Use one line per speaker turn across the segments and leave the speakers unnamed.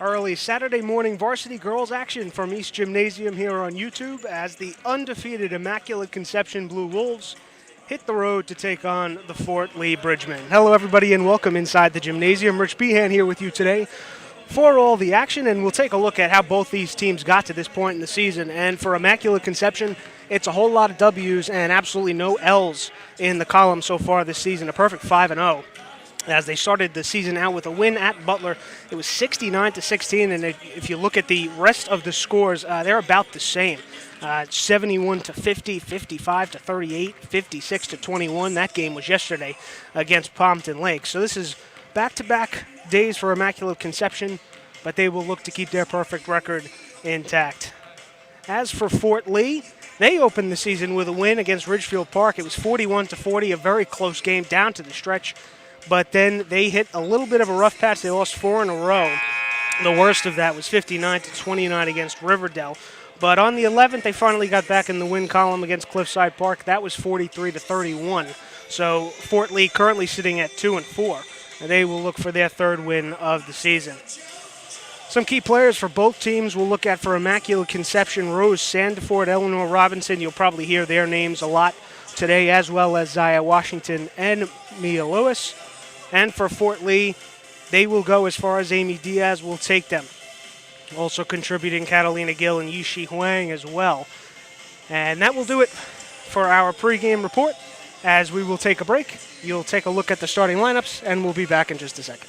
Early Saturday morning varsity girls action from East Gymnasium here on YouTube as the undefeated Immaculate Conception Blue Wolves hit the road to take on the Fort Lee Bridgemen. Hello everybody and welcome inside the gymnasium. Rich Behan here with you today for all the action, and we'll take a look at how both these teams got to this point in the season. And for Immaculate Conception, it's a whole lot of W's and absolutely no L's in the column so far this season. A perfect 5-0. As they started the season out with a win at Butler. It was 69-16, and if you look at the rest of the scores, they're about the same. 71-50, 55-38, 56-21. That game was yesterday against Pompton Lake. So this is back-to-back days for Immaculate Conception, but they will look to keep their perfect record intact. As for Fort Lee, they opened the season with a win against Ridgefield Park. It was 41-40, a very close game down to the stretch. But then they hit a little bit of a rough patch. They lost 4 in a row. The worst of that was 59-29 against Riverdale. But on the 11th, they finally got back in the win column against Cliffside Park. That was 43-31. So Fort Lee currently sitting at 2-4. And they will look for their third win of the season. Some key players for both teams we'll look at for Immaculate Conception: Rose Sandiford, Eleanor Robinson. You'll probably hear their names a lot today, as well as Zaya Washington and Mia Lewis. And for Fort Lee, they will go as far as Amy Diaz will take them. Also contributing Catalina Gill and Yishi Huang as well. And that will do it for our pregame report. As we will take a break, you'll take a look at the starting lineups, and we'll be back in just a second.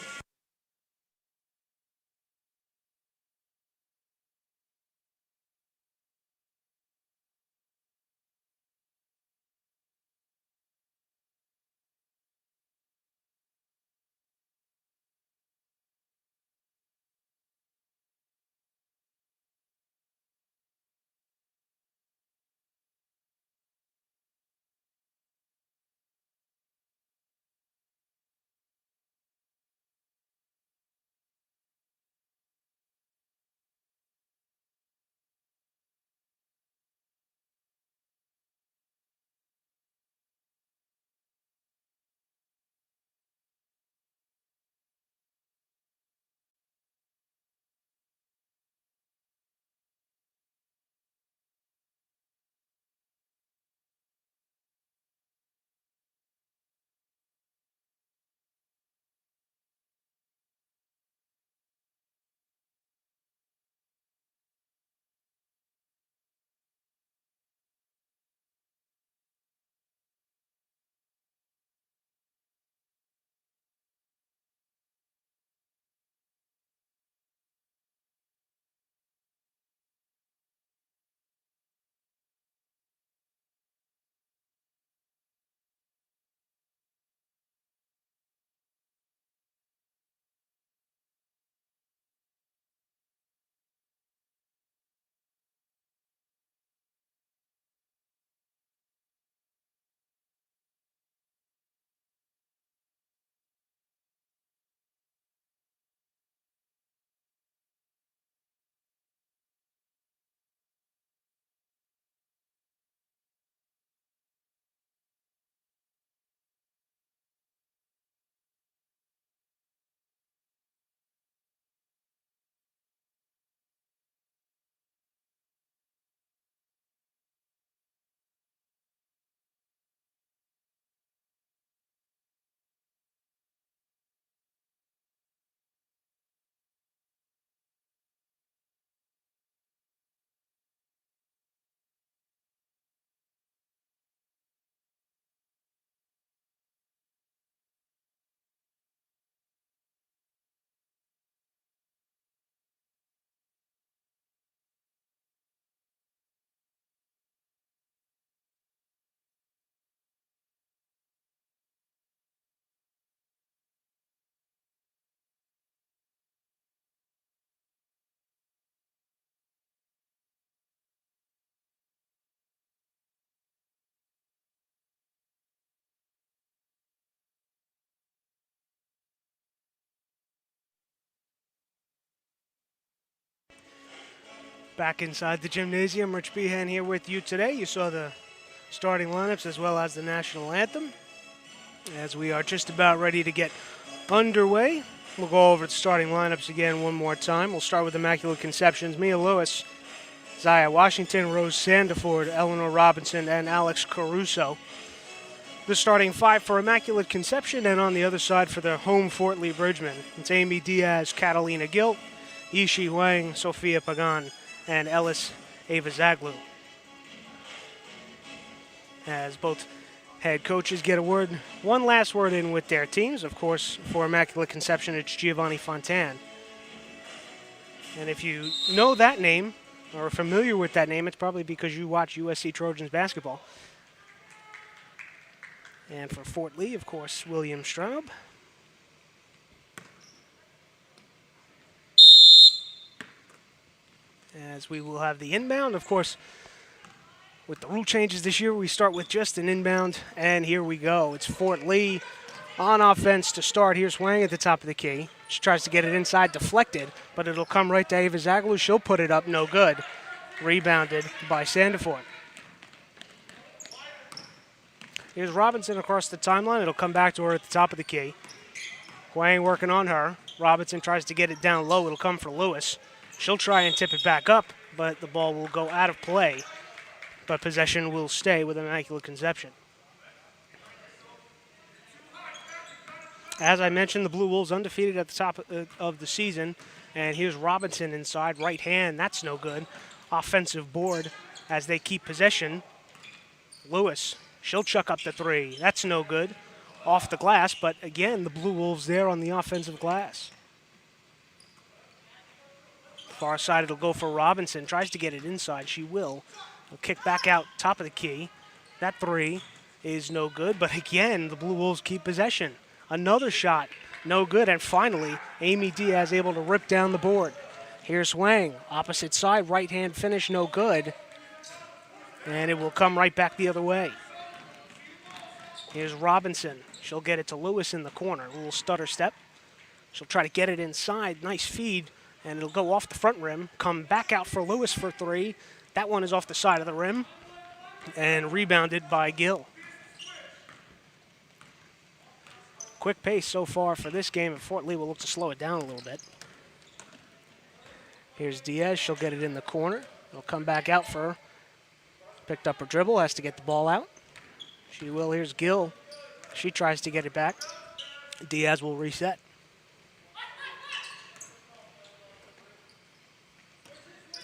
Back inside the gymnasium, Rich Behan here with you today. You saw the starting lineups as well as the national anthem as we are just about ready to get underway We'll go over the starting lineups again one more time. We'll start with Immaculate Conceptions. Mia Lewis, Zaya Washington, Rose Sandiford, Eleanor Robinson, and Alex Caruso. The starting five for Immaculate Conception, and on the other side for the home Fort Lee Bridgemen, it's Amy Diaz, Catalina Gilt, Yishi Wang, Sophia Pagan, and Ellis Avazaglu. As both head coaches get one last word in with their teams. Of course, for Immaculate Conception, it's Giovanni Fontan. And if you know that name, or are familiar with that name, it's probably because you watch USC Trojans basketball. And for Fort Lee, of course, William Straub. As we will have the inbound, of course, with the rule changes this year, we start with just an inbound, and here we go. It's Fort Lee on offense to start. Here's Wang at the top of the key. She tries to get it inside, deflected, but it'll come right to Ava Zaglu. She'll put it up, no good. Rebounded by Sandiford. Here's Robinson across the timeline. It'll come back to her at the top of the key. Wang working on her. Robinson tries to get it down low. It'll come for Lewis. She'll try and tip it back up, but the ball will go out of play. But possession will stay with Immaculate Conception. As I mentioned, the Blue Wolves undefeated at the top of the season. And here's Robinson inside, right hand. That's no good. Offensive board as they keep possession. Lewis. She'll chuck up the three. That's no good. Off the glass, but again, the Blue Wolves there on the offensive glass. Far side, it'll go for Robinson. Tries to get it inside. She will. Will kick back out, top of the key. That three is no good, but again, the Blue Wolves keep possession. Another shot, no good, and finally, Amy Diaz able to rip down the board. Here's Wang, opposite side, right hand finish, no good. And it will come right back the other way. Here's Robinson. She'll get it to Lewis in the corner. A little stutter step. She'll try to get it inside. Nice feed, and it'll go off the front rim. Come back out for Lewis for three. That one is off the side of the rim and rebounded by Gill. Quick pace so far for this game, and Fort Lee will look to slow it down a little bit. Here's Diaz. She'll get it in the corner. It'll come back out for her. Picked up her dribble, has to get the ball out. She will. Here's Gill. She tries to get it back. Diaz will reset.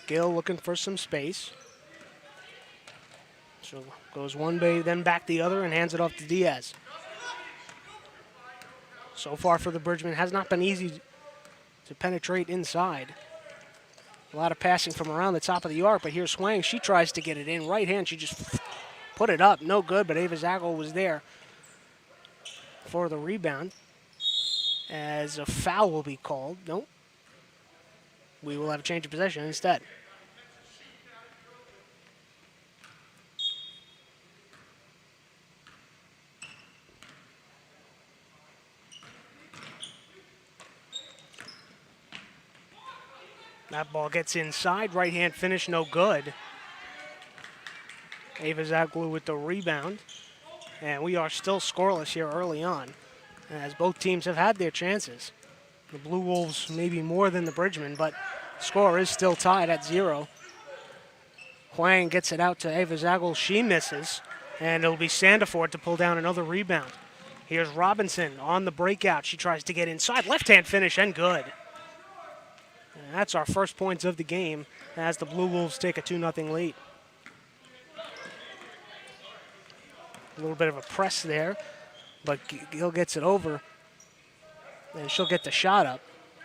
Gill looking for some space. So goes one way, then back the other, and hands it off to Diaz. So far for the Bridgemen, has not been easy to penetrate inside. A lot of passing from around the top of the arc, but here's Swang. She tries to get it in. Right hand, she just put it up. No good, but Ava Zagel was there for the rebound. As a foul will be called. Nope. We will have a change of possession instead. That ball gets inside. Right hand finish, no good. Ava Zaglu with the rebound. And we are still scoreless here early on, as both teams have had their chances. The Blue Wolves maybe more than the Bridgemen, but the score is still tied at 0. Huang gets it out to Ava Zagel. She misses, and it'll be Sandiford to pull down another rebound. Here's Robinson on the breakout. She tries to get inside. Left-hand finish, and good. And that's our first points of the game as the Blue Wolves take a 2-0 lead. A little bit of a press there, but Gill gets it over, and she'll get the shot up.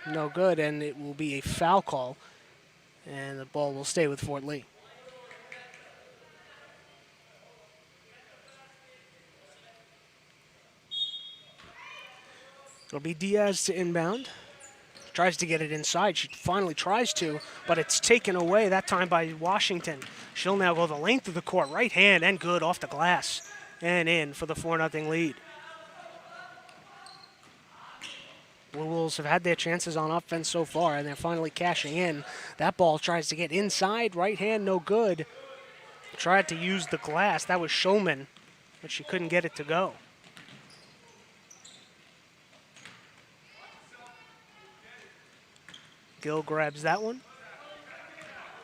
No good, and it will be a foul call, and the ball will stay with Fort Lee. It'll be Diaz to inbound. Tries to get it inside. She finally tries to, but it's taken away, that time by Washington. She'll now go the length of the court. Right hand, and good off the glass. And in for the 4-0 lead. Blue Wolves have had their chances on offense so far, and they're finally cashing in. That ball tries to get inside. Right hand, no good. Tried to use the glass. That was Showman, but she couldn't get it to go. Gill grabs that one.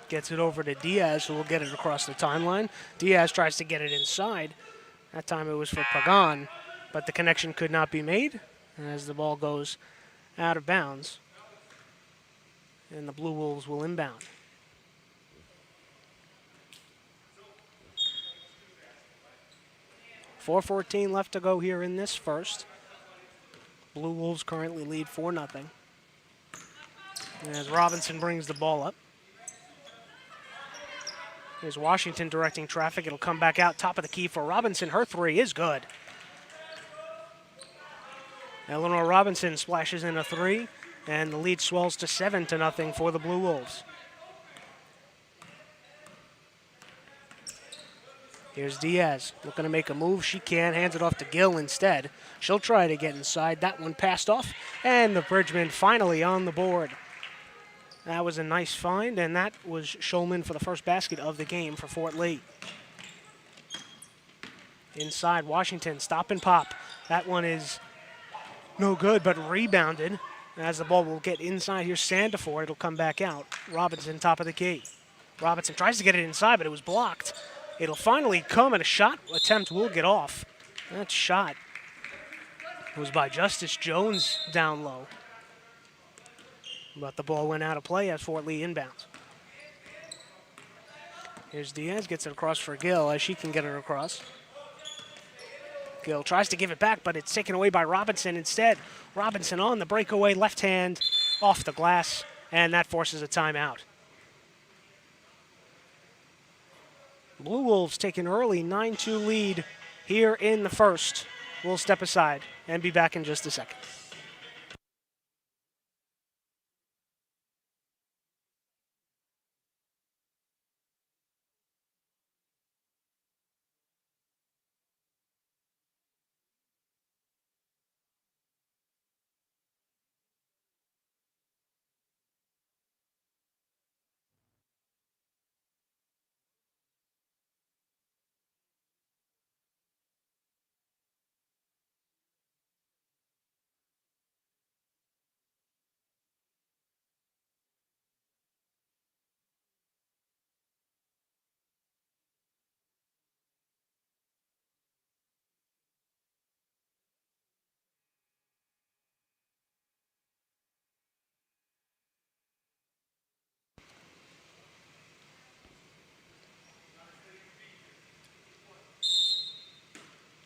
Gets it over to Diaz, who will get it across the timeline. Diaz tries to get it inside. That time it was for Pagan, but the connection could not be made as the ball goes out of bounds. And the Blue Wolves will inbound. .4:14 left to go here in this first. Blue Wolves currently lead 4-0. As Robinson brings the ball up. Here's Washington directing traffic. It'll come back out top of the key for Robinson. Her three is good. Eleanor Robinson splashes in a three, and the lead swells to 7-0 for the Blue Wolves. Here's Diaz looking to make a move. She can, hands it off to Gill instead. She'll try to get inside. That one passed off, and the Bridgman finally on the board. That was a nice find, and that was Schulman for the first basket of the game for Fort Lee. Inside, Washington, stop and pop. That one is no good, but rebounded. As the ball will get inside, here's Sandefur. It'll come back out. Robinson, top of the key. Robinson tries to get it inside, but it was blocked. It'll finally come, and a shot attempt will get off. That shot was by Justice Jones down low. But the ball went out of play as Fort Lee inbounds. Here's Diaz, gets it across for Gill as she can get it across. Gill tries to give it back, but it's taken away by Robinson instead. Robinson on the breakaway, left hand off the glass, and that forces a timeout. Blue Wolves take an early 9-2 lead here in the first. We'll step aside and be back in just a second.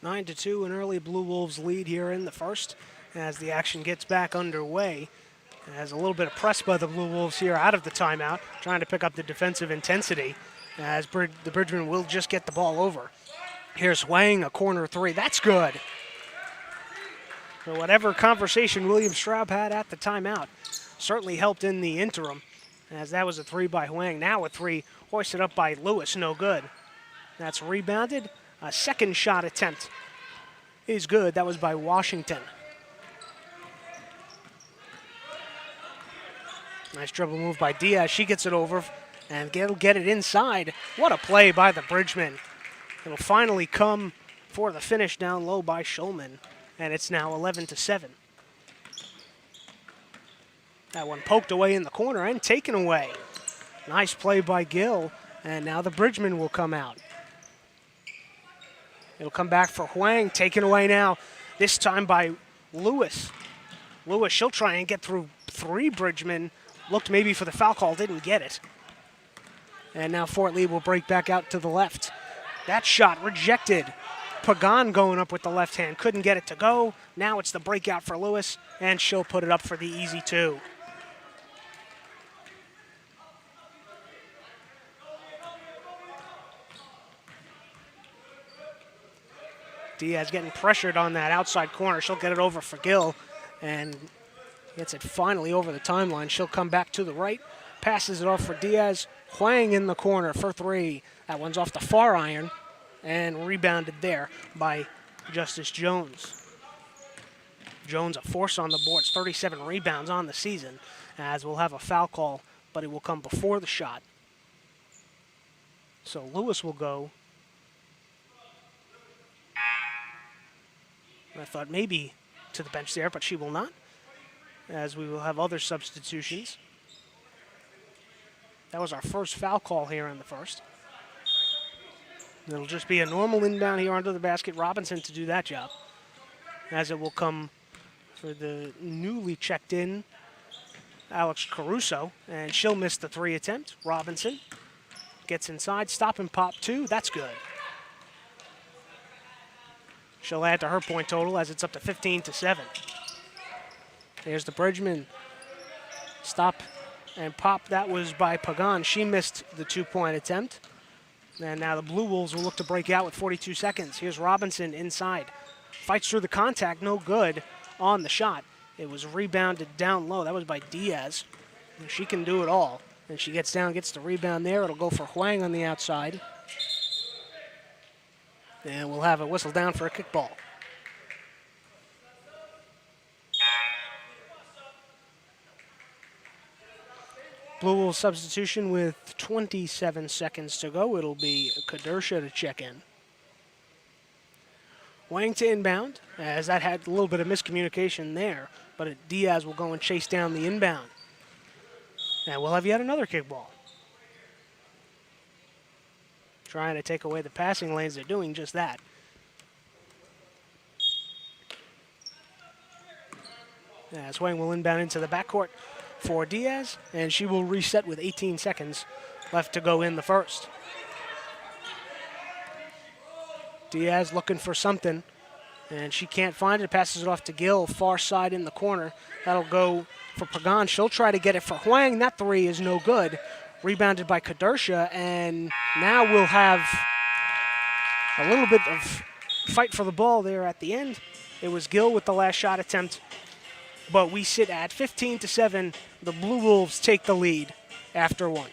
Nine to 2, an early Blue Wolves lead here in the first as the action gets back underway. As a little bit of press by the Blue Wolves here out of the timeout, trying to pick up the defensive intensity as the Bridgman will just get the ball over. Here's Wang, a corner three. That's good. So whatever conversation William Straub had at the timeout certainly helped in the interim, as that was a three by Wang. Now a three hoisted up by Lewis, no good. That's rebounded. A second shot attempt is good. That was by Washington. Nice dribble move by Diaz. She gets it over and get it inside. What a play by the Bridgman. It'll finally come for the finish down low by Schulman, and it's now 11-7. That one poked away in the corner and taken away. Nice play by Gill, and now the Bridgman will come out. It'll come back for Huang, taken away now, this time by Lewis. Lewis, she'll try and get through three Bridgman. Looked maybe for the foul call, didn't get it. And now Fort Lee will break back out to the left. That shot rejected. Pagan going up with the left hand, couldn't get it to go. Now it's the breakout for Lewis, and she'll put it up for the easy two. Diaz getting pressured on that outside corner. She'll get it over for Gill and gets it finally over the timeline. She'll come back to the right, passes it off for Diaz. Huang in the corner for three. That one's off the far iron and rebounded there by Justice Jones. Jones a force on the boards, 37 rebounds on the season, as we'll have a foul call, but it will come before the shot. So Lewis will go. I thought maybe to the bench there, but she will not, as we will have other substitutions. That was our first foul call here in the first. It'll just be a normal inbound here under the basket. Robinson to do that job, as it will come for the newly checked in Alex Caruso, and she'll miss the 3 attempt. Robinson gets inside, stop and pop 2. That's good. She'll add to her point total as it's up to 15-7. There's the Bridgman stop and pop. That was by Pagan. She missed the 2-point attempt. And now the Blue Wolves will look to break out with 42 seconds. Here's Robinson inside. Fights through the contact, no good on the shot. It was rebounded down low. That was by Diaz. She can do it all. And she gets down, gets the rebound there. It'll go for Huang on the outside. And we'll have a whistle down for a kickball. Blue Wolves substitution with 27 seconds to go. It'll be Kadersha to check in. Wang to inbound, as that had a little bit of miscommunication there, but Diaz will go and chase down the inbound. And we'll have yet another kickball. Trying to take away the passing lanes. They're doing just that. As Wang will inbound into the backcourt for Diaz, and she will reset with 18 seconds left to go in the first. Diaz looking for something, and she can't find it. Passes it off to Gill, far side in the corner. That'll go for Pagan. She'll try to get it for Huang. That 3 is no good. Rebounded by Kadersha, and now we'll have a little bit of fight for the ball there at the end. It was Gill with the last shot attempt, but we sit at 15-7. The Blue Wolves take the lead after 1.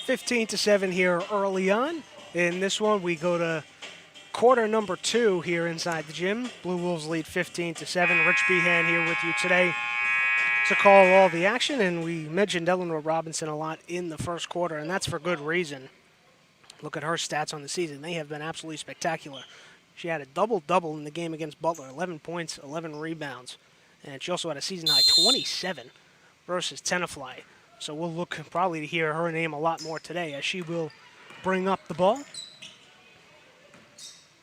(15-7) here early on. In this one, we go to quarter number 2 here inside the gym. Blue Wolves lead 15-7. Rich Behan here with you today to call all the action, and we mentioned Eleanor Robinson a lot in the first quarter, and that's for good reason. Look at her stats on the season. They have been absolutely spectacular. She had a double-double in the game against Butler, 11 points, 11 rebounds, and she also had a season-high 27 versus Tenafly. So we'll look probably to hear her name a lot more today, as she will bring up the ball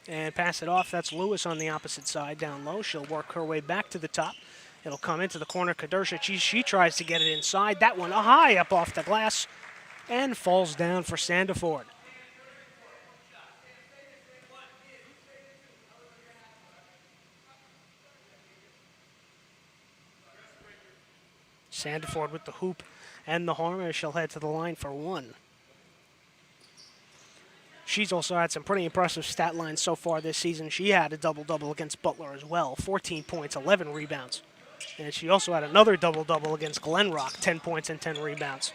and pass it off. That's Lewis on the opposite side down low. She'll work her way back to the top. It'll come into the corner. Kadersha, she tries to get it inside. That one high up off the glass and falls down for Sandiford. Sandiford with the hoop and the harm, as she'll head to the line for 1. She's also had some pretty impressive stat lines so far this season. She had a double-double against Butler as well, 14 points, 11 rebounds. And she also had another double-double against Glenrock, 10 points and 10 rebounds.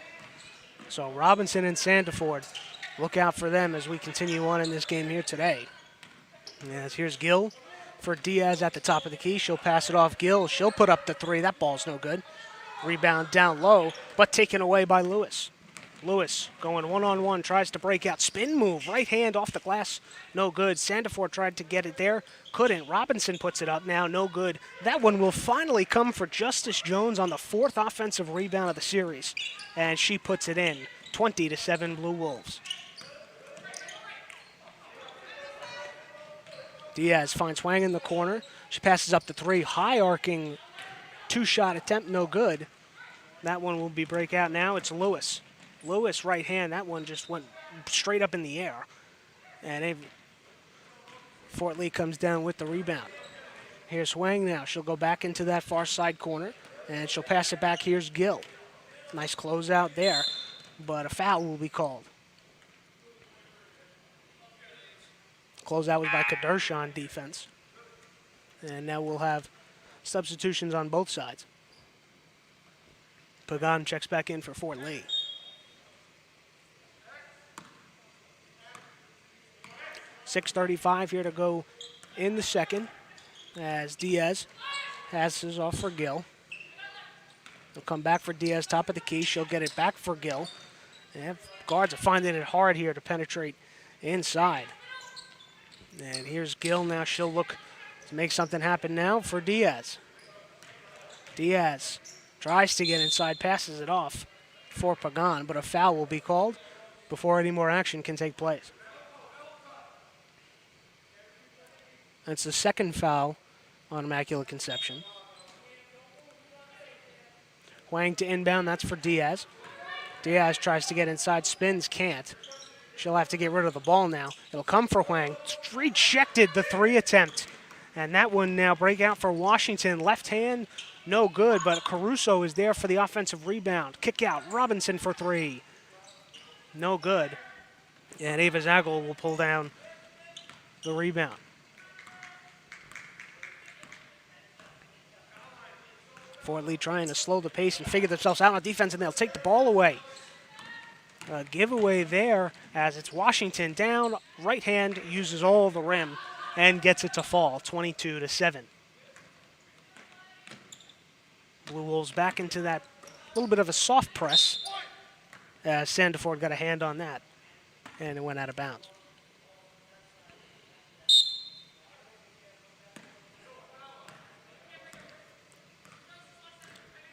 So Robinson and Sandiford, look out for them as we continue on in this game here today. As here's Gill for Diaz at the top of the key. She'll pass it off Gill. She'll put up the 3. That ball's no good. Rebound down low, but taken away by Lewis. Lewis going one-on-one, tries to break out. Spin move, right hand off the glass, no good. Sandiford tried to get it there, couldn't. Robinson puts it up now, no good. That one will finally come for Justice Jones on the 4th offensive rebound of the series, and she puts it in. 20-7 Blue Wolves. Diaz finds Huang in the corner. She passes up the 3, high arcing 2-shot attempt, no good. That one will be breakout now. It's Lewis. Lewis right hand. That one just went straight up in the air. And Fort Lee comes down with the rebound. Here's Huang now. She'll go back into that far side corner, and she'll pass it back. Here's Gill. Nice closeout there, but a foul will be called. closeout was by Kadersha on defense. And now we'll have substitutions on both sides. Pagan checks back in for Fort Lee. .6:35 here to go in the second as Diaz passes off for Gill. He'll come back for Diaz, top of the key. She'll get it back for Gill. And guards are finding it hard here to penetrate inside. And here's Gill now. She'll look to make something happen now for Diaz. Diaz tries to get inside, passes it off for Pagan, but a foul will be called before any more action can take place. That's the second foul on Immaculate Conception. Huang to inbound, that's for Diaz. Diaz tries to get inside, spins, can't. She'll have to get rid of the ball now. It'll come for Huang. Rejected the three attempt. And that one now break out for Washington. Left hand, no good, but Caruso is there for the offensive rebound. Kick out, Robinson for three. No good. And Ava Zagel will pull down the rebound. Fort Lee trying to slow the pace and figure themselves out on defense, and they'll take the ball away. A giveaway there as it's Washington down. Right hand uses all the rim and gets it to fall, 22-7. Blue Wolves back into that little bit of a soft press as Sandiford got a hand on that, and it went out of bounds.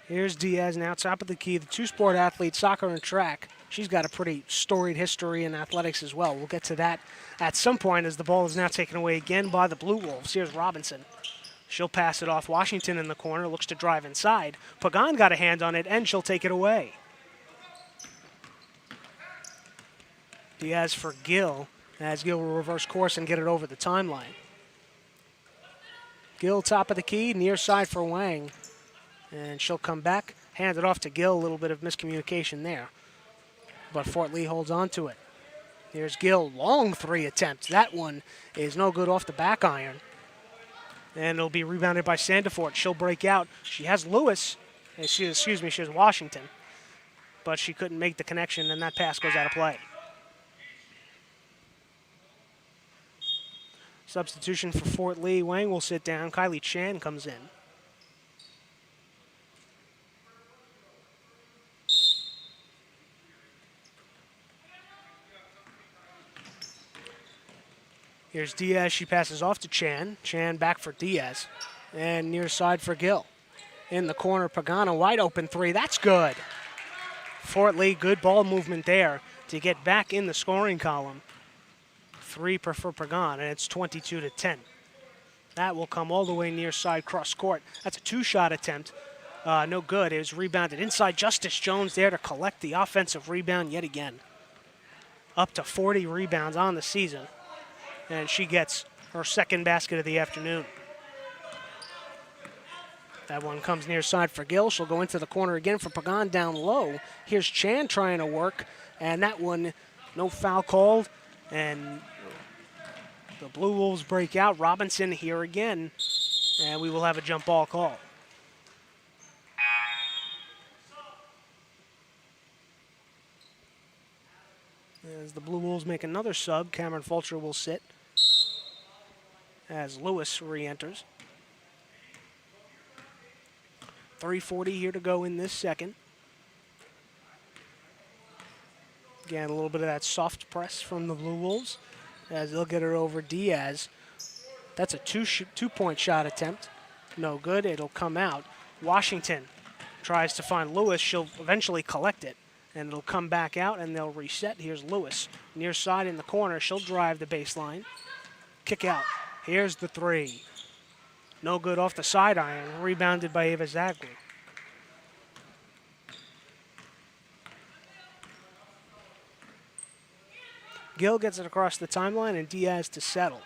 Here's Diaz now, top of the key, the two-sport athlete, soccer and track. She's got a pretty storied history in athletics as well. We'll get to that at some point as the ball is now taken away again by the Blue Wolves. Here's Robinson. She'll pass it off. Washington in the corner, looks to drive inside. Pagan got a hand on it, and she'll take it away. Diaz for Gill, as Gill will reverse course and get it over the timeline. Gill, top of the key, near side for Wang. And she'll come back, hand it off to Gill. A little bit of miscommunication there. But Fort Lee holds on to it. Here's Gill, long three attempts. That one is no good off the back iron. And it'll be rebounded by Sandiford. She'll break out. She has Lewis. She has Washington. But she couldn't make the connection, and that pass goes out of play. Substitution for Fort Lee. Wang will sit down. Kylie Chan comes in. Here's Diaz. She passes off to Chan. Chan back for Diaz. And near side for Gill. In the corner, Pagano, wide open three. That's good. Fort Lee, good ball movement there to get back in the scoring column. Three for Pagan, and it's 22-10. That will come all the way near side cross court. That's a two-shot attempt. No good. It was rebounded inside. Justice Jones there to collect the offensive rebound yet again. Up to 40 rebounds on the season. And she gets her second basket of the afternoon. That one comes near side for Gill. She'll go into the corner again for Pagan down low. Here's Chan trying to work, and that one, no foul called. And the Blue Wolves break out. Robinson here again, and we will have a jump ball call. As the Blue Wolves make another sub, Cameron Fulcher will sit as Lewis re-enters. 3:40 here to go in this second. Again, a little bit of that soft press from the Blue Wolves as they'll get it over Diaz. That's a two-point shot attempt. No good. It'll come out. Washington tries to find Lewis. She'll eventually collect it, and it'll come back out, and they'll reset. Here's Lewis. Near side in the corner. She'll drive the baseline. Kick out. Here's the three. No good off the side iron. Rebounded by Ava Zagler. Gill gets it across the timeline, and Diaz to settle.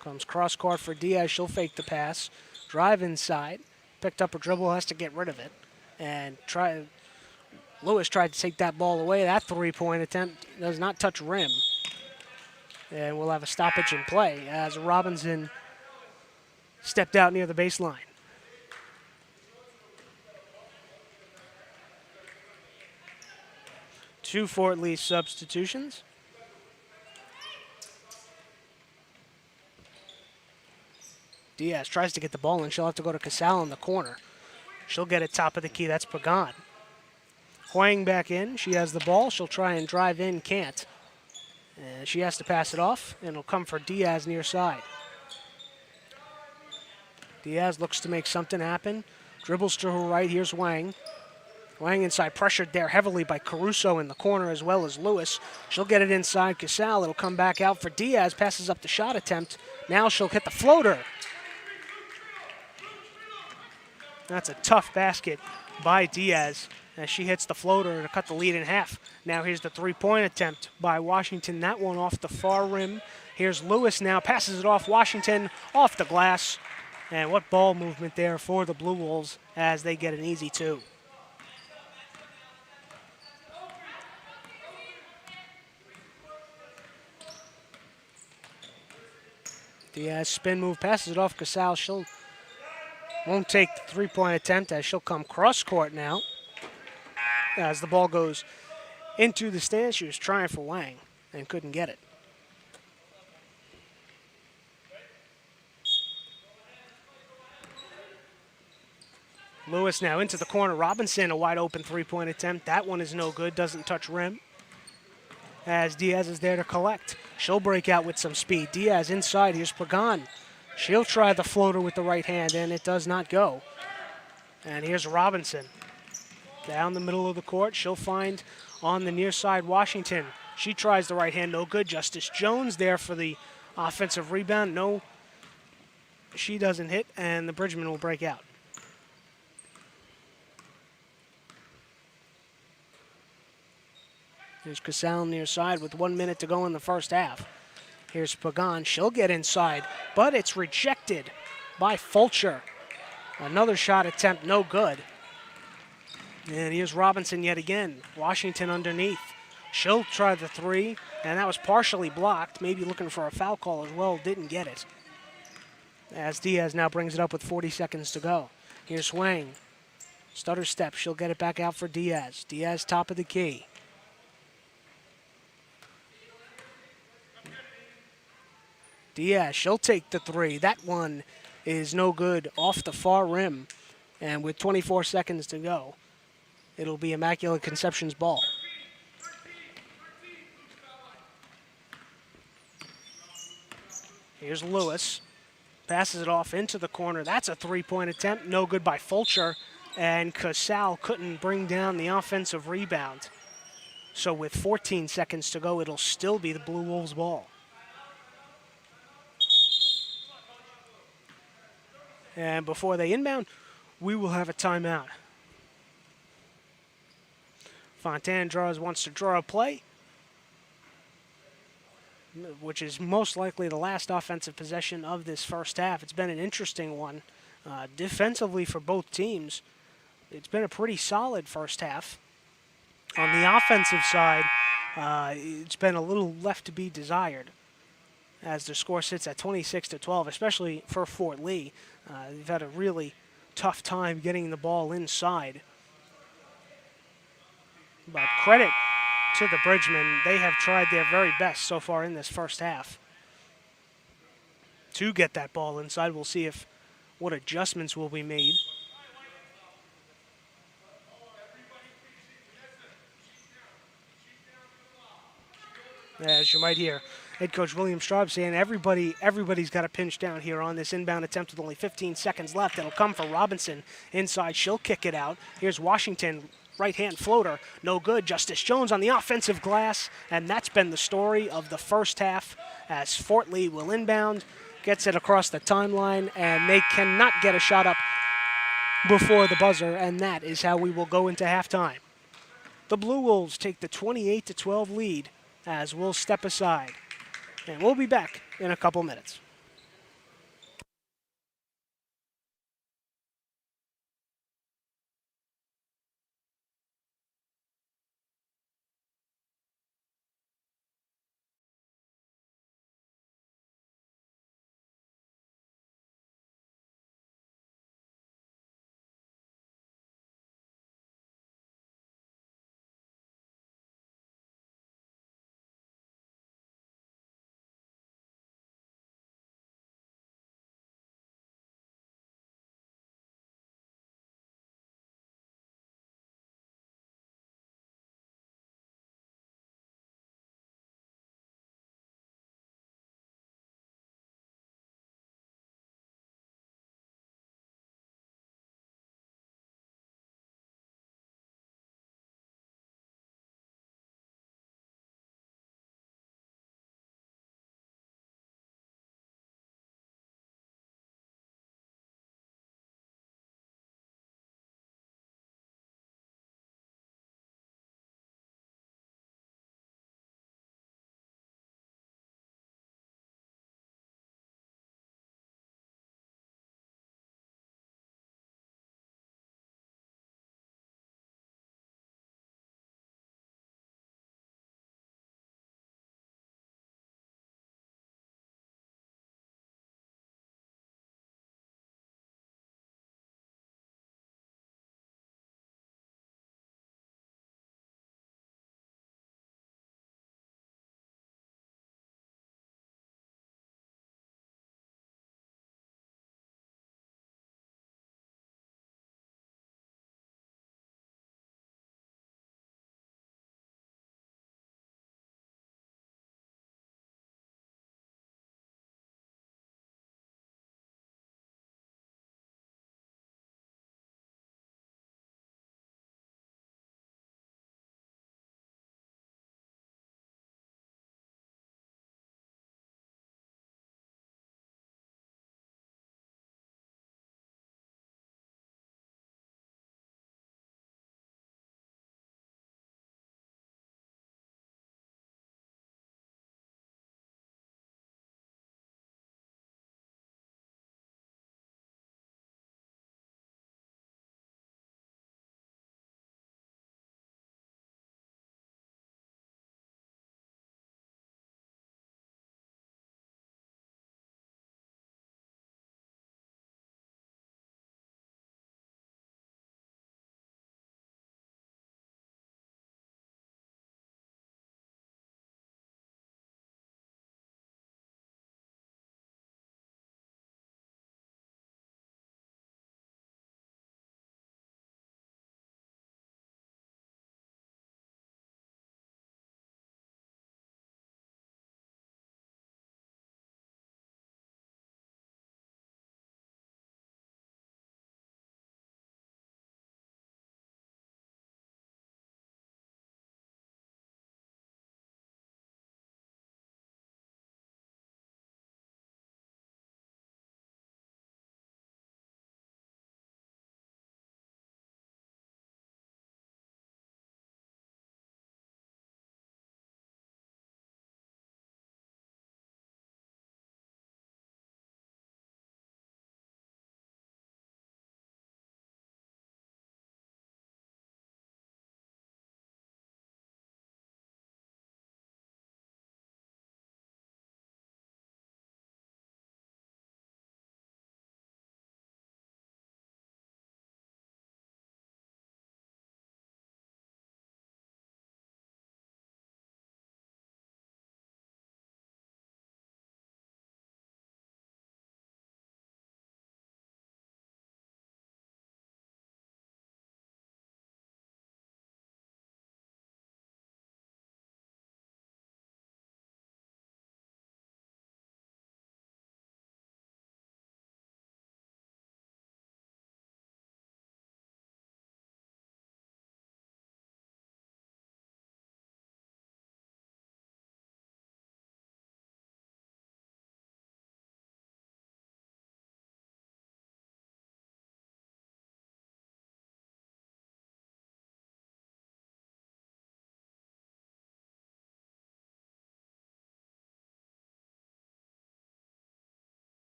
Comes cross court for Diaz. She'll fake the pass. Drive inside. Picked up her dribble, has to get rid of it. And Lewis tried to take that ball away. That three-point attempt does not touch rim. And we'll have a stoppage in play as Robinson stepped out near the baseline. Two Fort Lee substitutions. Diaz tries to get the ball, and she'll have to go to Casal in the corner. She'll get it top of the key. That's Pagan. Huang back in. She has the ball. She'll try and drive in. Can't. And she has to pass it off, and it'll come for Diaz near side. Diaz looks to make something happen. Dribbles to her right. Here's Wang. Wang inside, pressured there heavily by Caruso in the corner as well as Lewis. She'll get it inside Casal. It'll come back out for Diaz. Passes up the shot attempt. Now she'll hit the floater. That's a tough basket by Diaz as she hits the floater to cut the lead in half. Now here's the three-point attempt by Washington. That one off the far rim. Here's Lewis now, passes it off. Washington off the glass. And what ball movement there for the Blue Wolves as they get an easy two. Diaz spin move, passes it off Casal. She'll won't take the three-point attempt as she'll come cross-court now. As the ball goes into the stands, she was trying for Wang and couldn't get it. Lewis now into the corner. Robinson, a wide-open three-point attempt. That one is no good, doesn't touch rim. As Diaz is there to collect. She'll break out with some speed. Diaz inside, here's Pagan. She'll try the floater with the right hand, and it does not go. And here's Robinson. Down the middle of the court, she'll find on the near side Washington. She tries the right hand, no good. Justice Jones there for the offensive rebound. No, she doesn't hit, and the Bridgman will break out. Here's Casal near side with 1 minute to go in the first half. Here's Pagan. She'll get inside, but it's rejected by Fulcher. Another shot attempt, no good. And here's Robinson yet again. Washington underneath. She'll try the three, and that was partially blocked. Maybe looking for a foul call as well. Didn't get it. As Diaz now brings it up with 40 seconds to go. Here's Wang. Stutter step. She'll get it back out for Diaz. Diaz top of the key. Diaz, she'll take the three. That one is no good off the far rim. And with 24 seconds to go, it'll be Immaculate Conception's ball. Here's Lewis. Passes it off into the corner. That's a three-point attempt. No good by Fulcher. And Casal couldn't bring down the offensive rebound. So with 14 seconds to go, it'll still be the Blue Wolves' ball. And before they inbound, we will have a timeout. Fontaine wants to draw a play, which is most likely the last offensive possession of this first half. It's been an interesting one. Defensively for both teams, it's been a pretty solid first half. On the offensive side, it's been a little left to be desired as the score sits at 26-12, especially for Fort Lee. They've had a really tough time getting the ball inside. But credit to the Bridgmen. They have tried their very best so far in this first half to get that ball inside. We'll see what adjustments will be made. As you might hear head coach William Straub saying everybody's got to pinch down here on this inbound attempt with only 15 seconds left. It'll come for Robinson inside. She'll kick it out. Here's Washington, right-hand floater, no good. Justice Jones on the offensive glass, and that's been the story of the first half as Fort Lee will inbound, gets it across the timeline, and they cannot get a shot up before the buzzer, and that is how we will go into halftime. The Blue Wolves take the 28-12 lead as we'll step aside. And we'll be back in a couple minutes.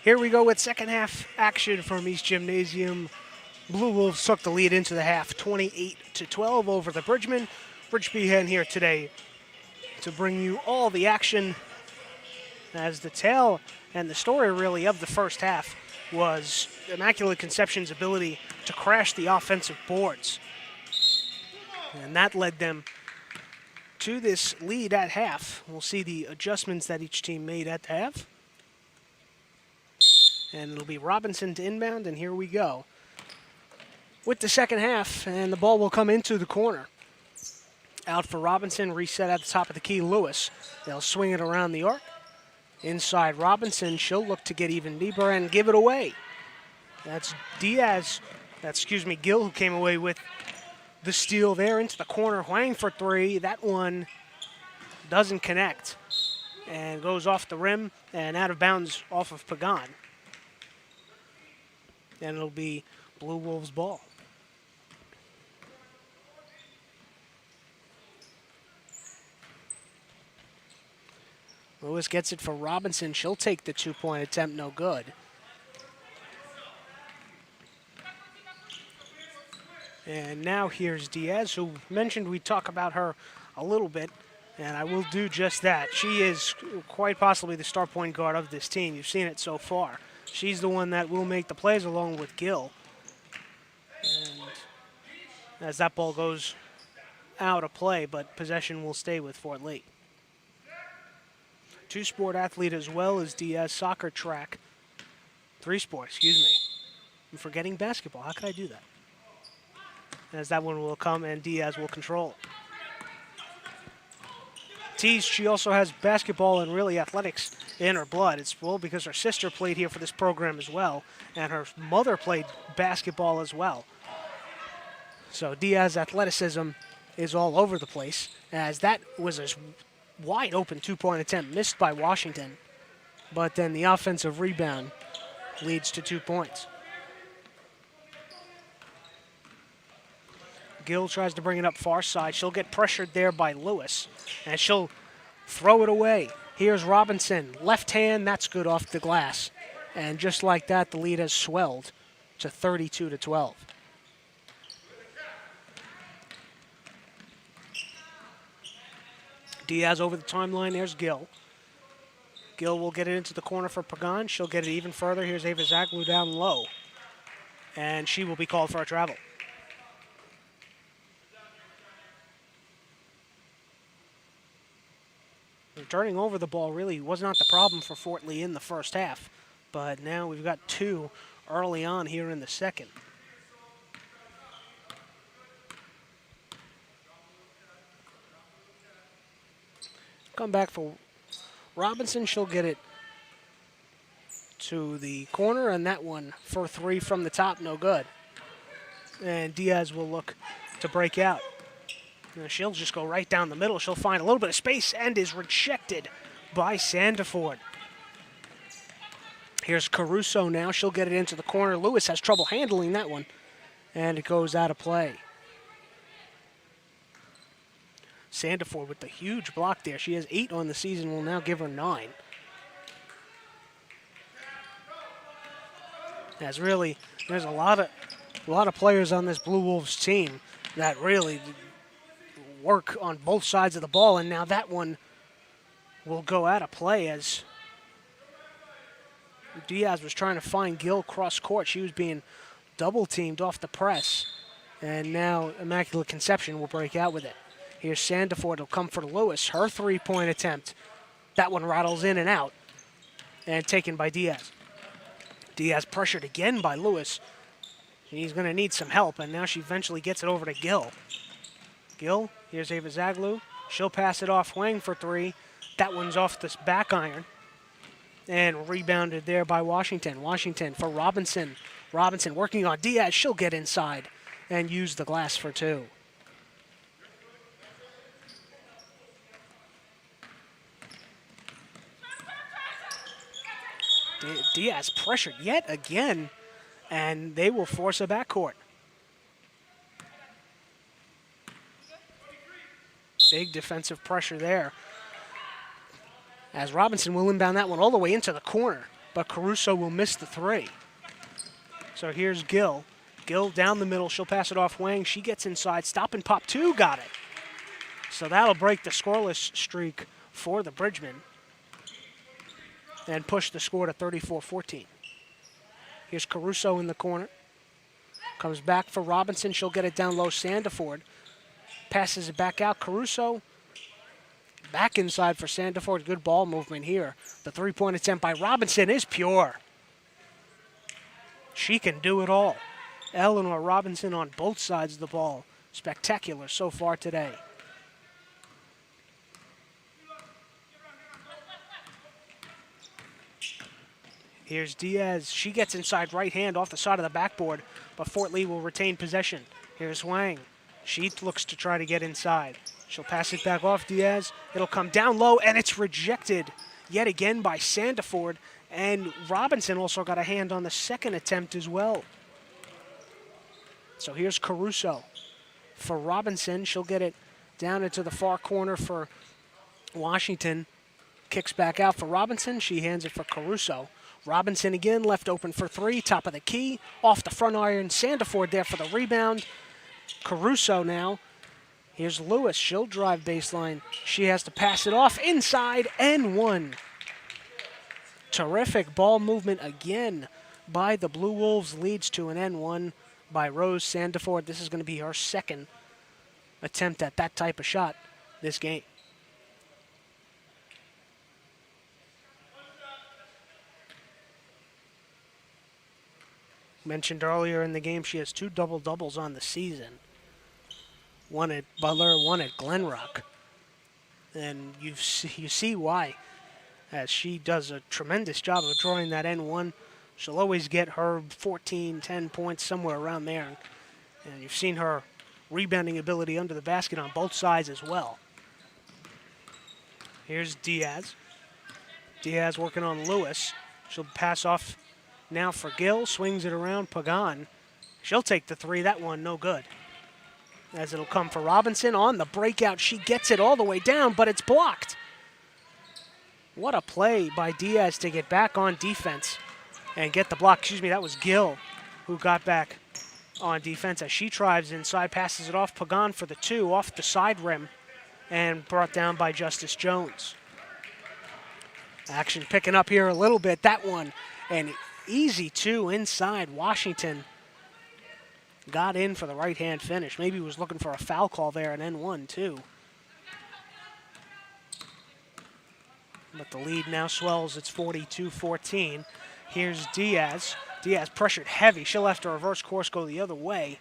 Here we go with second half action from East Gymnasium. Blue Wolves took the lead into the half, 28-12 over the Bridgman. Rich Behan here today to bring you all the action, as the tale and the story really of the first half was Immaculate Conception's ability to crash the offensive boards. And that led them to this lead at half. We'll see the adjustments that each team made at the half. And it'll be Robinson to inbound, and here we go with the second half, and the ball will come into the corner. Out for Robinson, reset at the top of the key, Lewis. They'll swing it around the arc. Inside Robinson, she'll look to get even deeper and give it away. That's Gill, who came away with the steal there into the corner. Huang for three. That one doesn't connect and goes off the rim and out of bounds off of Pagan. And it'll be Blue Wolves ball. Lewis gets it for Robinson. She'll take the two-point attempt, no good. And now here's Diaz, who mentioned we'd talk about her a little bit, and I will do just that. She is quite possibly the star point guard of this team. You've seen it so far. She's the one that will make the plays along with Gill. And as that ball goes out of play, but possession will stay with Fort Lee. Two-sport athlete as well as Diaz, soccer, track. Three-sport, excuse me. I'm forgetting basketball. How could I do that? As that one will come and Diaz will control. Tease, she also has basketball and really athletics in her blood. It's well because her sister played here for this program as well, and her mother played basketball as well. So Diaz's athleticism is all over the place, as that was a wide open two-point attempt missed by Washington, but then the offensive rebound leads to 2 points. Gill tries to bring it up far side. She'll get pressured there by Lewis, and she'll throw it away. Here's Robinson, left hand, that's good off the glass. And just like that, the lead has swelled to 32-12. Diaz over the timeline, there's Gill. Gill will get it into the corner for Pagan. She'll get it even further. Here's Ava Zaglu down low. And she will be called for a travel. Turning over the ball really was not the problem for Fort Lee in the first half. But now we've got two early on here in the second. Come back for Robinson. She'll get it to the corner, and that one for three from the top, no good. And Diaz will look to break out. Now she'll just go right down the middle. She'll find a little bit of space and is rejected by Sandiford. Here's Caruso now. She'll get it into the corner. Lewis has trouble handling that one, and it goes out of play. Sandiford with the huge block there. She has 8 on the season. Will now give her 9. As really, there's a lot of players on this Blue Wolves team that really work on both sides of the ball, and now that one will go out of play as Diaz was trying to find Gill cross court. She was being double teamed off the press, and now Immaculate Conception will break out with it. Here's Sandiford. Will come for Lewis. Her three-point attempt. That one rattles in and out and taken by Diaz. Diaz pressured again by Lewis. He's going to need some help, and now she eventually gets it over to Gill. Gill, here's Ava Zaglu. She'll pass it off Huang for 3. That one's off this back iron and rebounded there by Washington. Washington for Robinson. Robinson working on Diaz. She'll get inside and use the glass for 2. Diaz pressured yet again, and they will force a backcourt. Big defensive pressure there, as Robinson will inbound that one all the way into the corner. but Caruso will miss the three. So here's Gill. Gill down the middle. She'll pass it off Wang. She gets inside. Stop and pop two. Got it. So that'll break the scoreless streak for the Bridgemen and push the score to 34-14. Here's Caruso in the corner. Comes back for Robinson. She'll get it down low. Sandiford passes it back out. Caruso back inside for Sandiford. Good ball movement here. The three-point attempt by Robinson is pure. She can do it all. Eleanor Robinson on both sides of the ball. Spectacular so far today. Here's Diaz. She gets inside right hand off the side of the backboard, but Fort Lee will retain possession. Here's Wang. She looks to try to get inside. She'll pass it back off Diaz. It'll come down low, and it's rejected yet again by Sandiford. And Robinson also got a hand on the second attempt as well. So here's Caruso. For Robinson, she'll get it down into the far corner for Washington. Kicks back out for Robinson. She hands it for Caruso. Robinson again, left open for three, top of the key, off the front iron. Sandiford there for the rebound. Caruso now. Here's Lewis. She'll drive baseline. She has to pass it off inside and one. Terrific ball movement again by the Blue Wolves, leads to an N1 by Rose Sandiford. This is going to be her second attempt at that type of shot this game. Mentioned earlier in the game, she has two double-doubles on the season. One at Butler, one at Glenrock. And you see why, as she does a tremendous job of drawing that N1. She'll always get her 14, 10 points, somewhere around there. And you've seen her rebounding ability under the basket on both sides as well. Here's Diaz. Diaz working on Lewis. She'll pass off now for Gill, swings it around Pagan. She'll take the three, that one no good. As it'll come for Robinson on the breakout. She gets it all the way down, but it's blocked. What a play by Diaz to get back on defense and get the block. Excuse me, that was Gill who got back on defense as she drives inside, passes it off. Pagan for the two, off the side rim, and brought down by Justice Jones. Action picking up here a little bit. That one, an easy two inside. Washington got in for the right-hand finish. Maybe was looking for a foul call there, an N1 too. But the lead now swells. It's 42-14. Here's Diaz. Diaz pressured heavy. She'll have to reverse course, go the other way.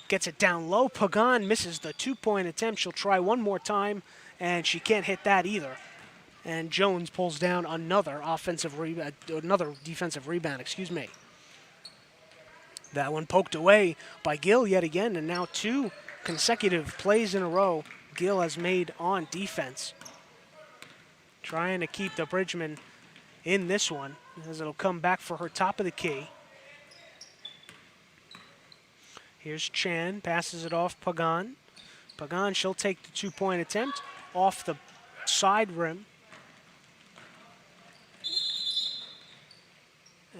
Gets it down low. Pagan misses the two-point attempt. She'll try one more time, and she can't hit that either. And Jones pulls down another defensive rebound, excuse me. That one poked away by Gill yet again, and now two consecutive plays in a row Gill has made on defense. Trying to keep the Bridgemen in this one as it'll come back for her top of the key. Here's Chan, passes it off Pagan. Pagan, she'll take the two-point attempt off the side rim.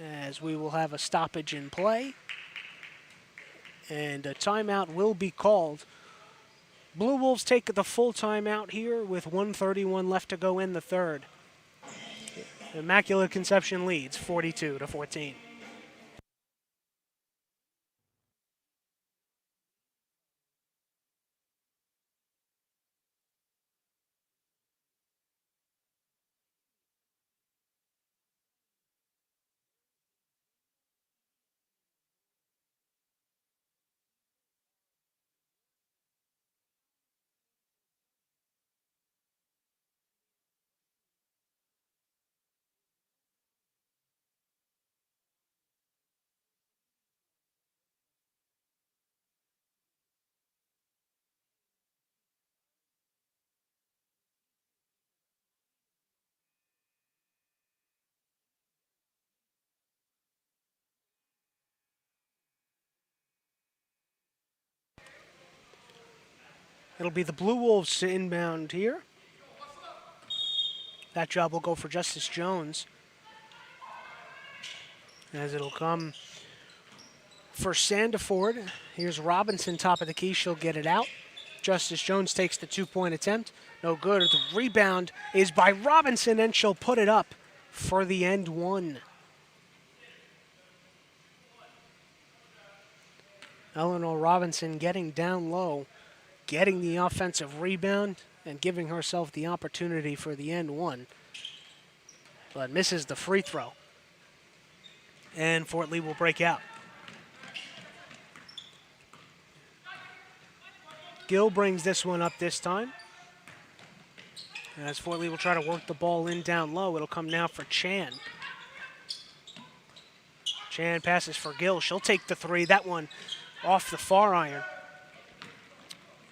As we will have a stoppage in play. And a timeout will be called. Blue Wolves take the full timeout here with 1:31 left to go in the third. Immaculate Conception leads 42-14. It'll be the Blue Wolves inbound here. That job will go for Justice Jones. as it'll come for Sandiford. Here's Robinson, top of the key. She'll get it out. Justice Jones takes the 2-point attempt. No good. The rebound is by Robinson, and she'll put it up for the end one. Eleanor Robinson getting down low, getting the offensive rebound, and giving herself the opportunity for the end one, but misses the free throw. And Fort Lee will break out. Gill brings this one up this time, as Fort Lee will try to work the ball in down low. It'll come now for Chan. Chan passes for Gill. She'll take the three. That one off the far iron.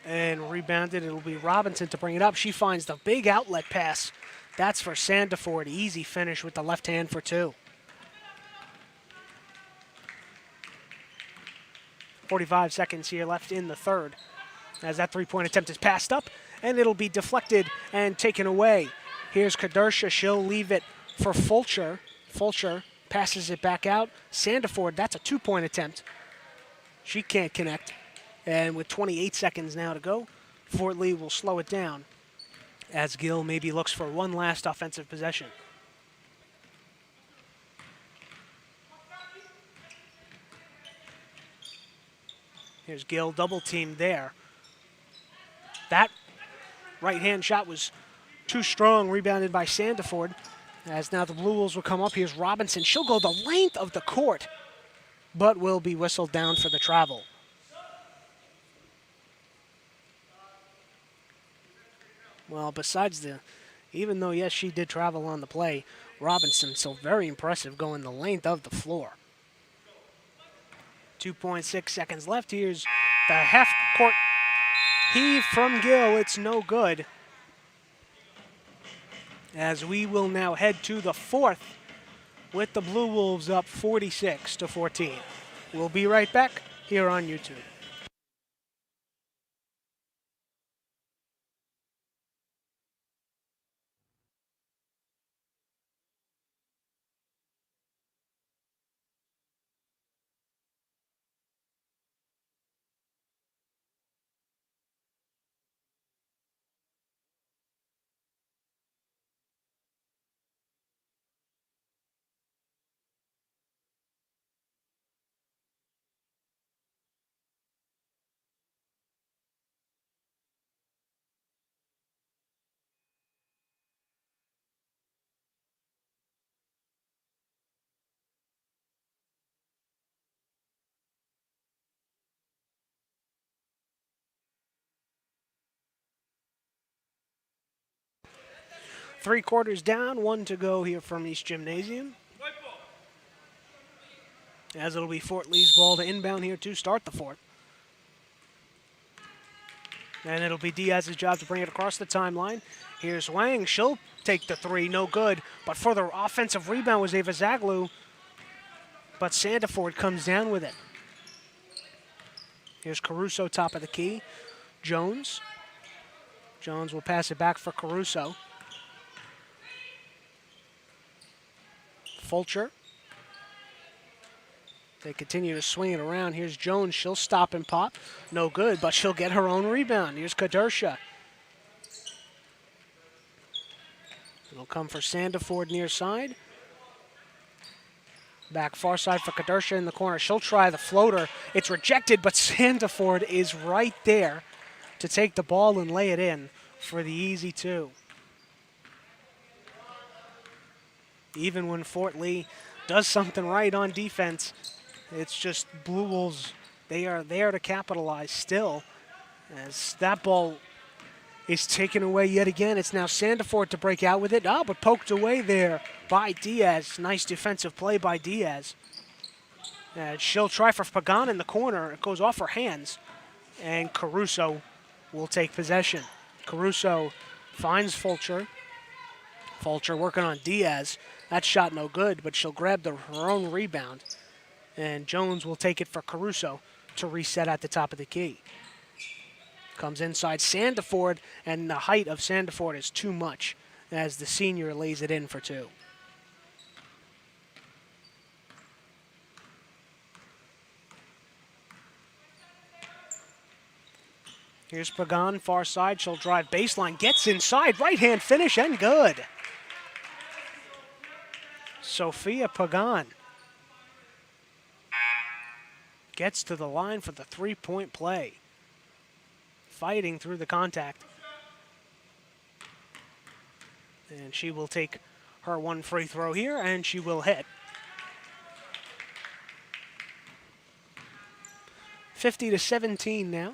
And rebounded. It'll be Robinson to bring it up. She finds the big outlet pass. That's for Sandiford. Easy finish with the left hand for two. 45 seconds here left in the third, as that three-point attempt is passed up, and it'll be deflected and taken away. Here's Kadersha. She'll leave it for Fulcher. Fulcher passes it back out. Sandiford, that's a two-point attempt. She can't connect. And with 28 seconds now to go, Fort Lee will slow it down, as Gill maybe looks for one last offensive possession. Here's Gill, double team there. That right-hand shot was too strong, rebounded by Sandiford. As now the Blue Wolves will come up. Here's Robinson. She'll go the length of the court, but will be whistled down for the travel. Well, besides even though, yes, she did travel on the play, Robinson, so very impressive going the length of the floor. 2.6 seconds left. Here's the half-court heave from Gill. It's no good, as we will now head to the fourth with the Blue Wolves up 46-14. We'll be right back here on YouTube. Three quarters down, one to go here from East Gymnasium. As it'll be Fort Lee's ball to inbound here to start the fourth. And it'll be Diaz's job to bring it across the timeline. Here's Wang. She'll take the three, no good. But for the offensive rebound was Ava Zaglu. But Sandiford comes down with it. Here's Caruso, top of the key. Jones. Jones will pass it back for Caruso. Fulcher. They continue to swing it around. Here's Jones. She'll stop and pop. No good, but she'll get her own rebound. Here's Kadersha. It'll come for Sandiford near side. Back far side for Kadersha in the corner. She'll try the floater. It's rejected, but Sandiford is right there to take the ball and lay it in for the easy two. Even when Fort Lee does something right on defense, it's just Blue Wolves, they are there to capitalize still. As that ball is taken away yet again. It's now Sandiford to break out with it. Oh, but poked away there by Diaz. Nice defensive play by Diaz. And she'll try for Pagan in the corner. It goes off her hands. And Caruso will take possession. Caruso finds Fulcher. Fulcher working on Diaz. That shot no good, but she'll grab her own rebound. And Jones will take it for Caruso to reset at the top of the key. Comes inside Sandiford, and the height of Sandiford is too much as the senior lays it in for two. Here's Pagan, far side. She'll drive baseline, gets inside, right-hand finish, and good. Sophia Pagan gets to the line for the three-point play. Fighting through the contact. And she will take her one free throw here, and she will hit. 50-17 now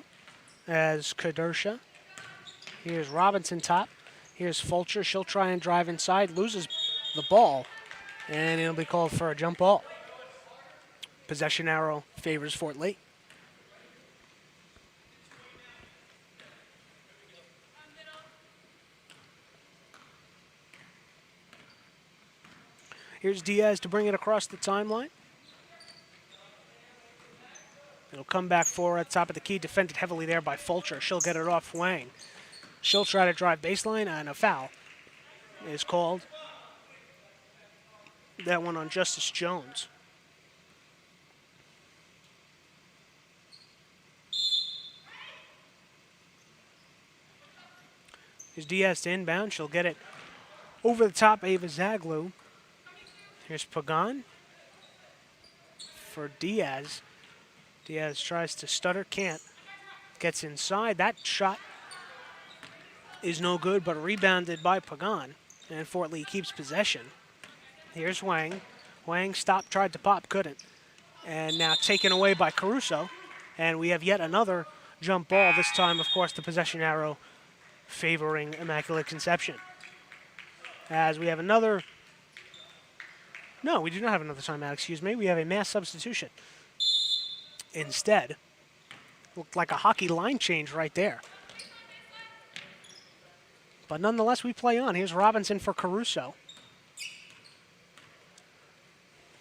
as Kadersha. Here's Robinson top. Here's Fulcher. She'll try and drive inside, loses the ball, and it'll be called for a jump ball. Possession arrow favors Fort Lee. Here's Diaz to bring it across the timeline. It'll come back forward at the top of the key, defended heavily there by Fulcher. She'll get it off Wang. She'll try to drive baseline, and a foul is called. That one on Justice Jones. Here's Diaz to inbound. She'll get it over the top, Ava Zaglu. Here's Pagan for Diaz. Diaz tries to stutter, can't. Gets inside. That shot is no good, but rebounded by Pagan. And Fort Lee keeps possession. Here's Wang. Wang stopped, tried to pop, couldn't. And now taken away by Caruso. And we have yet another jump ball. This time, of course, the possession arrow favoring Immaculate Conception. As we have another... No, we do not have another timeout, excuse me. We have a mass substitution. Instead, looked like a hockey line change right there. But nonetheless, we play on. Here's Robinson for Caruso.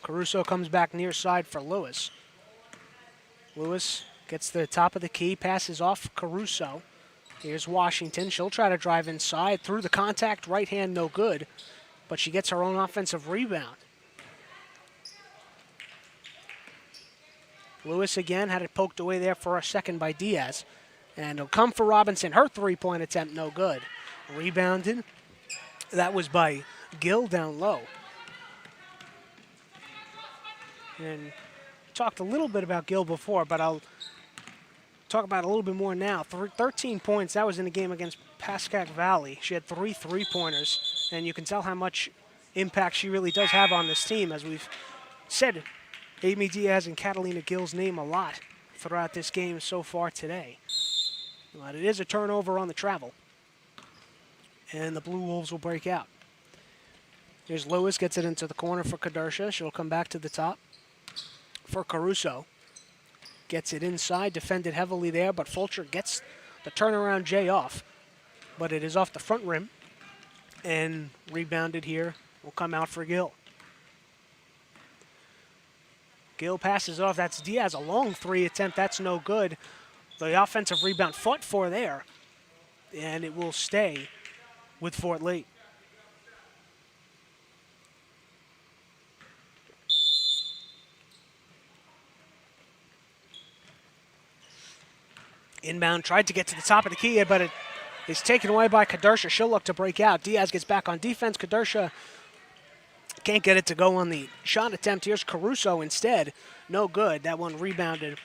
Caruso comes back near side for Lewis. Lewis gets to the top of the key, passes off Caruso. Here's Washington. She'll try to drive inside. Through the contact, right hand no good. But she gets her own offensive rebound. Lewis again had it poked away there for a second by Diaz. And it'll come for Robinson. Her three-point attempt, no good. Rebounded. That was by Gill down low. And talked a little bit about Gill before, but I'll talk about it a little bit more now. 13 points. That was in the game against Pascack Valley. She had 3 three-pointers, and you can tell how much impact she really does have on this team. As we've said, Amy Diaz and Catalina Gill's name a lot throughout this game so far today. But it is a turnover on the travel. And the Blue Wolves will break out. Here's Lewis, gets it into the corner for Kadersha. She'll come back to the top for Caruso. Gets it inside, defended heavily there, but Fulcher gets the turnaround J off. But it is off the front rim. And rebounded here will come out for Gill. Gill passes off. That's Diaz. A long three attempt. That's no good. The offensive rebound fought for there. And it will stay with Fort Lee. Inbound tried to get to the top of the key, but it is taken away by Kadersha. She'll look to break out. Diaz gets back on defense. Kadersha can't get it to go on the shot attempt. Here's Caruso instead. No good. That one rebounded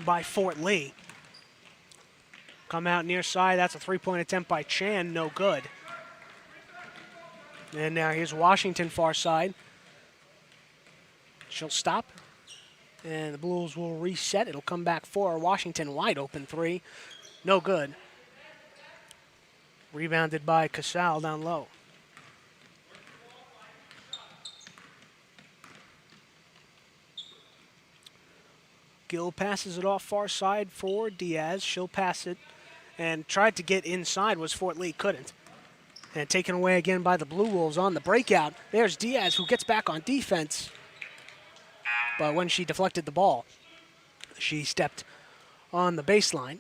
by Fort Lee. Come out near side. That's a three-point attempt by Chan. No good. And now here's Washington far side. She'll stop. And the Blues will reset. It'll come back for Washington. Wide open three. No good. Rebounded by Casal down low. Gill passes it off far side for Diaz. She'll pass it and tried to get inside. Was Fort Lee, couldn't. And taken away again by the Blue Wolves on the breakout. There's Diaz, who gets back on defense. But when she deflected the ball, she stepped on the baseline.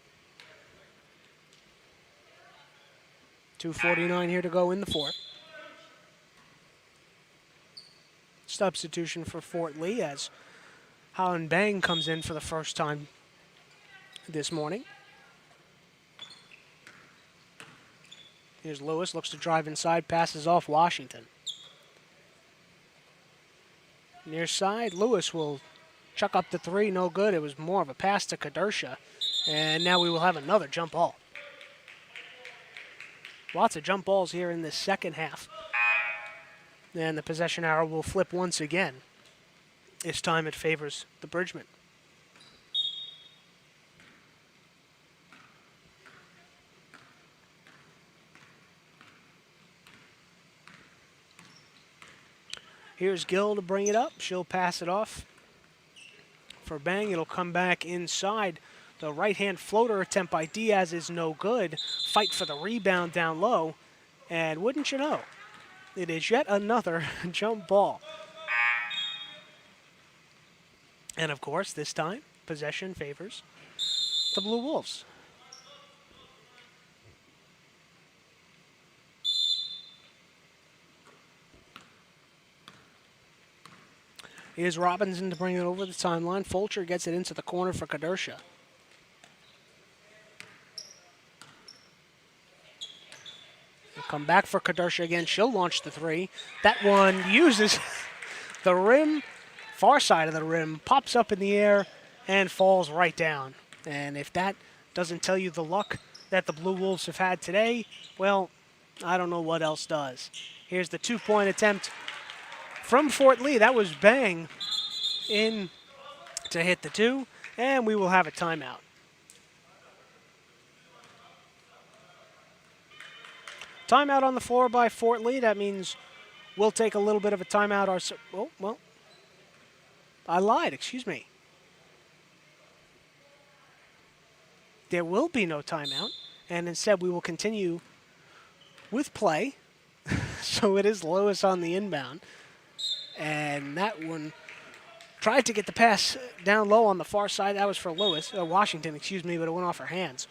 2:49 here to go in the fourth. Substitution for Fort Lee as Holland Bang comes in for the first time this morning. Here's Lewis, looks to drive inside, passes off Washington. Near side, Lewis will chuck up the three, no good. It was more of a pass to Kadersha. And now we will have another jump ball. Lots of jump balls here in the second half. And the possession arrow will flip once again. This time it favors the Bridgman. Here's Gill to bring it up. She'll pass it off for Bang. It'll come back inside. The right-hand floater attempt by Diaz is no good. Fight for the rebound down low. And wouldn't you know, it is yet another jump ball. And of course, this time, possession favors the Blue Wolves. Here's Robinson to bring it over the timeline. Fulcher gets it into the corner for Kadersha. They'll come back for Kadersha again. She'll launch the three. That one uses the rim, far side of the rim, pops up in the air, and falls right down. And if that doesn't tell you the luck that the Blue Wolves have had today, well, I don't know what else does. Here's the two-point attempt from Fort Lee. That was Bang in to hit the two, and we will have a timeout. Timeout on the floor by Fort Lee. That means we'll take a little bit of a timeout. Oh, well, I lied, excuse me. There will be no timeout, and instead we will continue with play. So it is Lewis on the inbound. And that one tried to get the pass down low on the far side. That was for Washington, excuse me, but it went off her hands.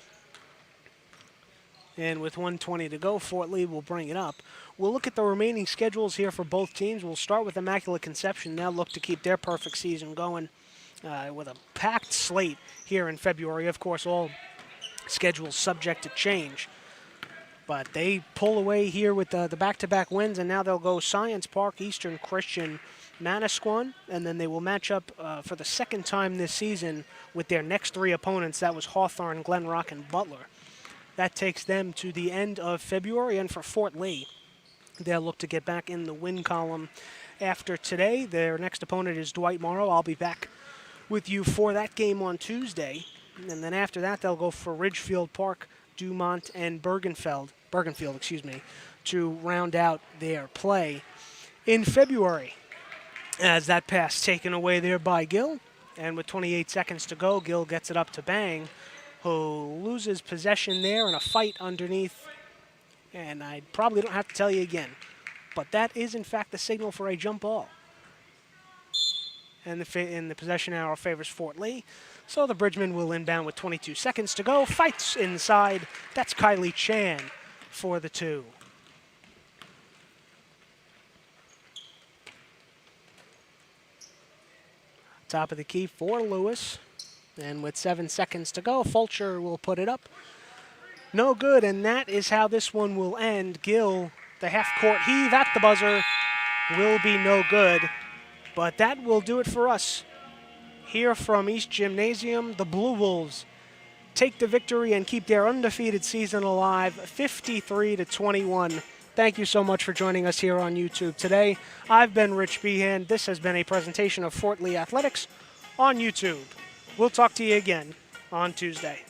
And with 1:20 to go, Fort Lee will bring it up. We'll look at the remaining schedules here for both teams. We'll start with Immaculate Conception. Now look to keep their perfect season going with a packed slate here in February. Of course, all schedules subject to change. But they pull away here with the back-to-back wins, and now they'll go Science Park, Eastern Christian, Manasquan, and then they will match up for the second time this season with their next three opponents. That was Hawthorne, Glen Rock, and Butler. That takes them to the end of February, and for Fort Lee, they'll look to get back in the win column after today. Their next opponent is Dwight Morrow. I'll be back with you for that game on Tuesday, and then after that, they'll go for Ridgefield Park, Dumont, and Bergenfield, to round out their play in February. As that pass taken away there by Gill, and with 28 seconds to go, Gill gets it up to Bang, who loses possession there in a fight underneath. And I probably don't have to tell you again, but that is in fact the signal for a jump ball. And the possession arrow favors Fort Lee. So the Bridgman will inbound with 22 seconds to go. Fights inside. That's Kylie Chan for the two. Top of the key for Lewis. And with 7 seconds to go, Fulcher will put it up. No good, and that is how this one will end. Gill, the half-court heave at the buzzer, will be no good. But that will do it for us. Here from East Gymnasium, the Blue Wolves take the victory and keep their undefeated season alive, 53-21. Thank you so much for joining us here on YouTube today. I've been Rich Behan. This has been a presentation of Fort Lee Athletics on YouTube. We'll talk to you again on Tuesday.